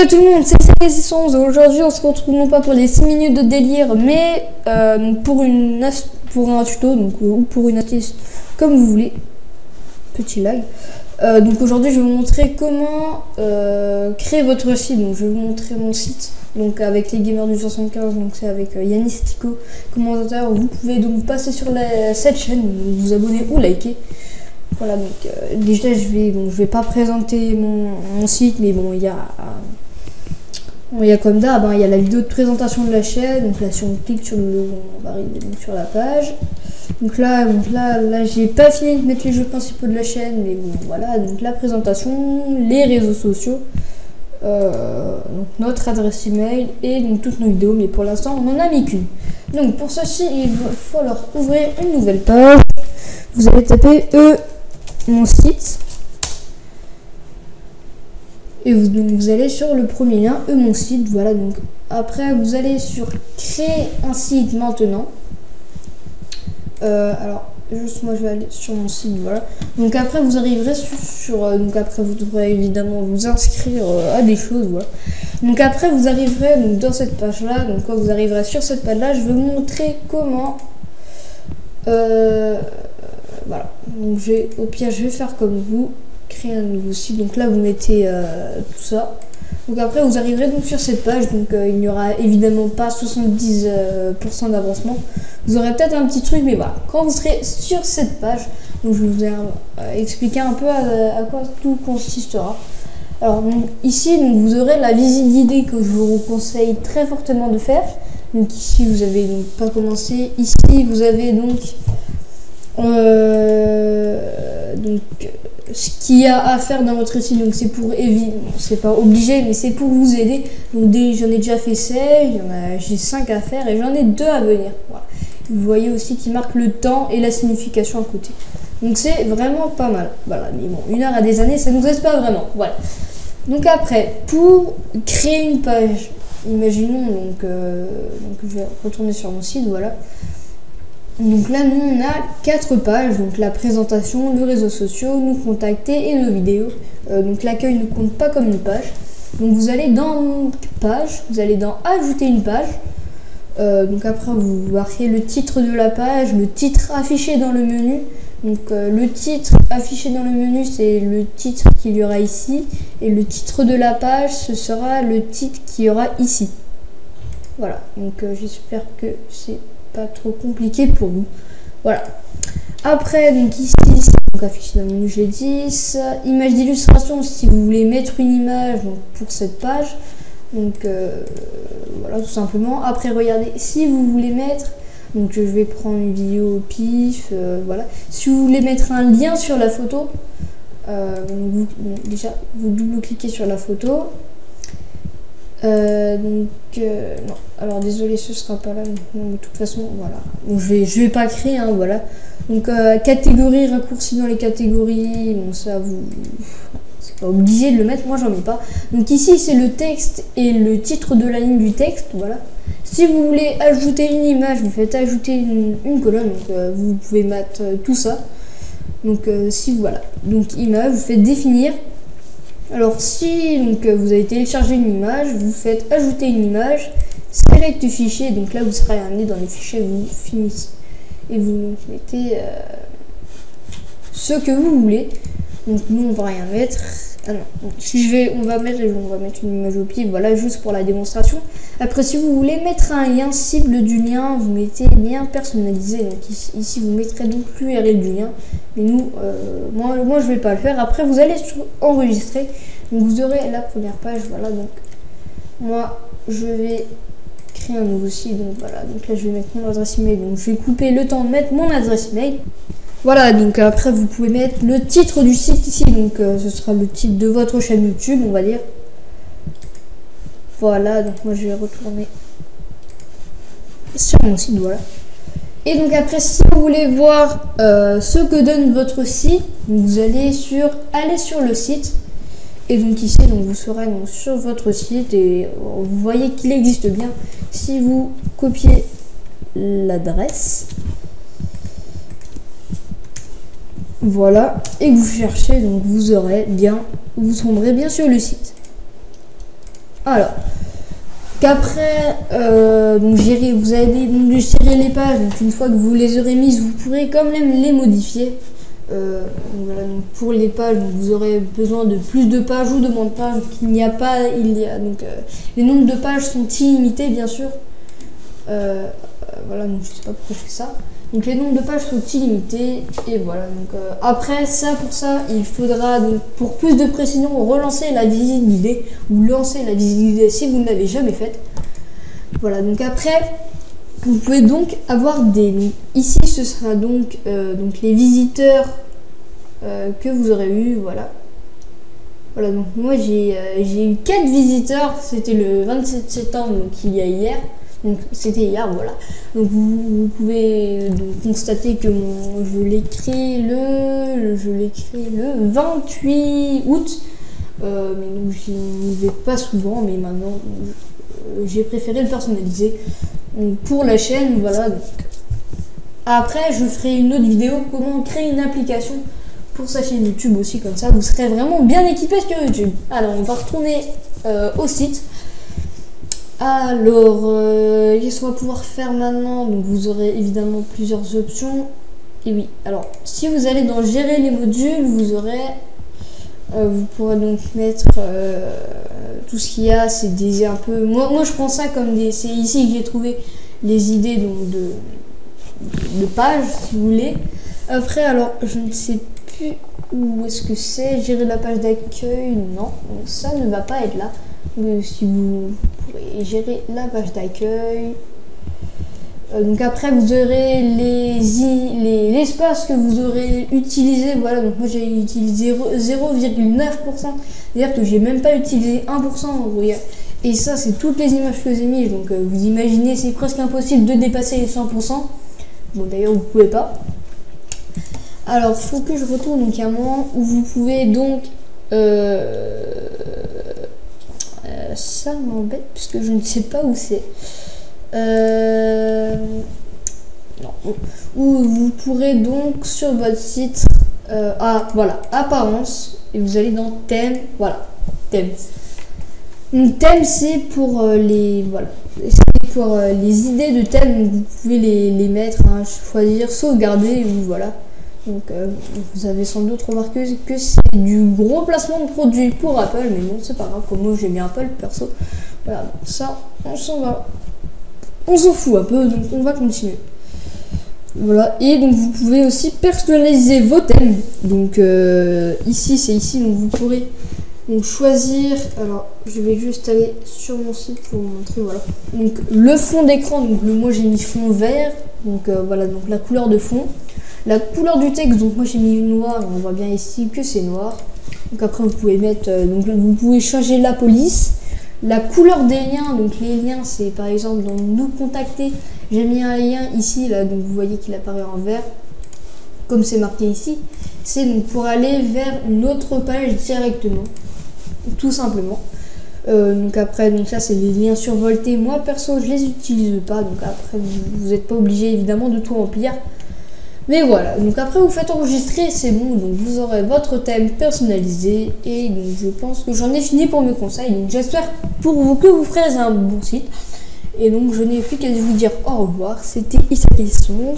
tout le monde, c'est Résistance. Aujourd'hui, on se retrouve non pas pour les 6 minutes de délire, mais pour un tuto, donc, ou pour une astuce, comme vous voulez. Petit lag. Donc aujourd'hui, je vais vous montrer comment créer votre site. Donc je vais vous montrer mon site, donc avec les gamers du 75. Donc c'est avec Yanis Tico, commentateur. Vous pouvez donc passer sur cette chaîne, vous abonner ou liker. Voilà, donc déjà je vais pas présenter mon site, mais bon, il y a comme d'hab, il y a la vidéo de présentation de la chaîne. Donc là, si on clique sur le logo, on va arriver donc sur la page. Donc là j'ai pas fini de mettre les jeux principaux de la chaîne, mais bon, voilà. Donc la présentation, les réseaux sociaux, donc notre adresse email et donc toutes nos vidéos. Mais pour l'instant, on en a mis qu'une. Donc pour ceci, il va falloir ouvrir une nouvelle page. Vous allez taper mon site. Et vous allez sur le premier lien, mon site, voilà. Donc après vous allez sur créer un site maintenant. Alors juste moi je vais aller sur mon site, voilà. Donc après vous arriverez donc après vous devrez évidemment vous inscrire à des choses, voilà. Donc après vous arriverez donc dans cette page là. Donc quand vous arriverez sur cette page là, je vais vous montrer comment voilà. Donc au pire je vais faire comme vous, créer un nouveau site. Donc là vous mettez tout ça. Donc après vous arriverez donc sur cette page. Donc il n'y aura évidemment pas 70% d'avancement. Vous aurez peut-être un petit truc, mais voilà. Quand vous serez sur cette page, donc je vous ai expliqué un peu à quoi tout consistera. Alors donc, ici donc vous aurez la visite guidée que je vous conseille très fortement de faire. Donc ici vous avez donc pas commencé. Ici vous avez donc ce qu'il y a à faire dans votre site. Donc c'est pour éviter, c'est pas obligé, mais c'est pour vous aider. Donc j'en ai déjà fait 16, j'ai 5 à faire et j'en ai 2 à venir. Voilà. Vous voyez aussi qu'il marque le temps et la signification à côté. Donc c'est vraiment pas mal. Voilà, mais bon, 1 heure à des années, ça nous aide pas vraiment. Voilà. Donc après, pour créer une page, imaginons donc je vais retourner sur mon site, voilà. Donc là, nous, on a 4 pages. Donc la présentation, le réseau social, nous contacter et nos vidéos. Donc l'accueil ne compte pas comme une page. Donc vous allez dans page, vous allez dans ajouter une page. Donc après, vous marquez le titre de la page, le titre affiché dans le menu. Donc le titre affiché dans le menu, c'est le titre qu'il y aura ici. Et le titre de la page, ce sera le titre qu'il y aura ici. Voilà, donc j'espère que c'est pas trop compliqué pour vous. Voilà. Après, donc ici, c'est donc affiché dans le menu, je l'ai dit. Image d'illustration, si vous voulez mettre une image donc, pour cette page. Donc voilà, tout simplement. Après, regardez, si vous voulez mettre, donc je vais prendre une vidéo au pif, voilà. Si vous voulez mettre un lien sur la photo, déjà vous double-cliquez sur la photo. Non, alors désolé, ce sera pas là, mais de toute façon voilà. Donc je vais pas créer, hein, voilà. Donc catégorie, raccourci dans les catégories, bon ça vous c'est pas obligé de le mettre, moi j'en mets pas. Donc ici c'est le texte et le titre de la ligne du texte, voilà. Si vous voulez ajouter une image, vous faites ajouter une colonne, donc vous pouvez mettre tout ça. Donc si voilà, donc image, vous faites définir. Alors si donc, vous avez téléchargé une image, vous faites ajouter une image, select fichier, donc là vous serez amené dans les fichiers, vous finissez et vous mettez ce que vous voulez. Donc nous on va rien mettre. Ah non, donc, si on va mettre une image au pied, voilà, juste pour la démonstration. Après si vous voulez mettre un lien cible du lien, vous mettez lien personnalisé. Donc ici vous mettrez donc l'URL du lien. Mais nous, moi je vais pas le faire. Après vous allez sur enregistrer. Donc vous aurez la première page, voilà. Donc moi je vais créer un nouveau site. Donc voilà. Donc là je vais mettre mon adresse email. Donc je vais couper le temps de mettre mon adresse email. Voilà, donc après vous pouvez mettre le titre du site ici, donc ce sera le titre de votre chaîne YouTube, on va dire. Voilà, donc moi je vais retourner sur mon site, voilà. Et donc après, si vous voulez voir ce que donne votre site, vous allez sur le site. Et donc ici, donc vous serez donc, sur votre site et vous voyez qu'il existe bien. Si vous copiez l'adresse, voilà, et que vous cherchez, donc vous tomberez bien sur le site. Alors, qu'après, vous allez donc gérer les pages. Donc une fois que vous les aurez mises, vous pourrez quand même les modifier. Voilà, donc pour les pages, vous aurez besoin de plus de pages ou de moins de pages. Donc les nombres de pages sont illimités, bien sûr. Voilà, donc je sais pas pourquoi je fais ça. Donc les nombres de pages sont illimités et voilà. Donc après ça, pour ça, il faudra donc pour plus de précision relancer la visite guidée ou lancer la visite guidée si vous ne l'avez jamais faite. Voilà. Donc après, vous pouvez donc avoir ici ce sera donc les visiteurs que vous aurez eu. Voilà. Voilà. Donc moi j'ai eu 4 visiteurs. C'était le 27 septembre, donc il y a hier. Donc c'était hier, voilà. Donc vous pouvez donc constater que je l'ai créé le 28 août. Mais donc j'y vais pas souvent, mais maintenant j'ai préféré le personnaliser. Donc, pour la chaîne, voilà. Donc, après je ferai une autre vidéo comment créer une application pour sa chaîne YouTube aussi, comme ça vous serez vraiment bien équipé sur YouTube. Alors on va retourner au site. Alors, qu'est-ce qu'on va pouvoir faire maintenant? Donc vous aurez évidemment plusieurs options. Et oui, alors si vous allez dans gérer les modules, vous pourrez donc mettre tout ce qu'il y a. C'est des un peu. Moi je prends ça comme des. C'est ici que j'ai trouvé les idées donc de pages, si vous voulez. Après, alors je ne sais plus où est-ce que c'est. Gérer la page d'accueil, non, donc ça ne va pas être là. Mais si vous pourrez gérer la page d'accueil. Donc après vous aurez l'espace que vous aurez utilisé. Voilà, donc moi j'ai utilisé 0,9%, c'est-à-dire que j'ai même pas utilisé 1%. Et ça c'est toutes les images que j'ai mises. Donc vous imaginez, c'est presque impossible de dépasser les 100%. Bon d'ailleurs vous pouvez pas. Alors faut que je retourne. Donc il y a un moment où vous pouvez donc ça m'embête puisque je ne sais pas où c'est. Non. Où vous pourrez donc sur votre site voilà, apparence, et vous allez dans thème. Voilà, thème. Donc thème c'est pour les les idées de thème. Donc, vous pouvez les mettre, choisir, sauvegarder ou voilà. Donc vous avez sans doute remarqué que c'est du gros placement de produits pour Apple, mais bon c'est pas grave, comme moi j'aime bien Apple perso. Voilà, ça on s'en fout un peu, donc on va continuer. Voilà, et donc vous pouvez aussi personnaliser vos thèmes. Donc ici c'est ici, donc vous pourrez donc choisir. Alors je vais juste aller sur mon site pour vous montrer. Voilà, donc le fond d'écran, donc moi j'ai mis fond vert, donc voilà, donc la couleur de fond. La couleur du texte, donc moi j'ai mis noir, on voit bien ici que c'est noir. Donc après vous pouvez mettre, donc vous pouvez changer la police, la couleur des liens. Donc les liens c'est par exemple dans nous contacter, j'ai mis un lien ici là, donc vous voyez qu'il apparaît en vert, comme c'est marqué ici. C'est donc pour aller vers une autre page directement, tout simplement. Donc après, donc ça c'est les liens survoltés. Moi perso je les utilise pas, donc après vous n'êtes pas obligé évidemment de tout remplir. Mais voilà, donc après vous faites enregistrer, c'est bon, donc vous aurez votre thème personnalisé. Et donc je pense que j'en ai fini pour mes conseils. Donc j'espère pour vous que vous ferez un bon site. Et donc je n'ai plus qu'à vous dire au revoir. C'était Issa Questions.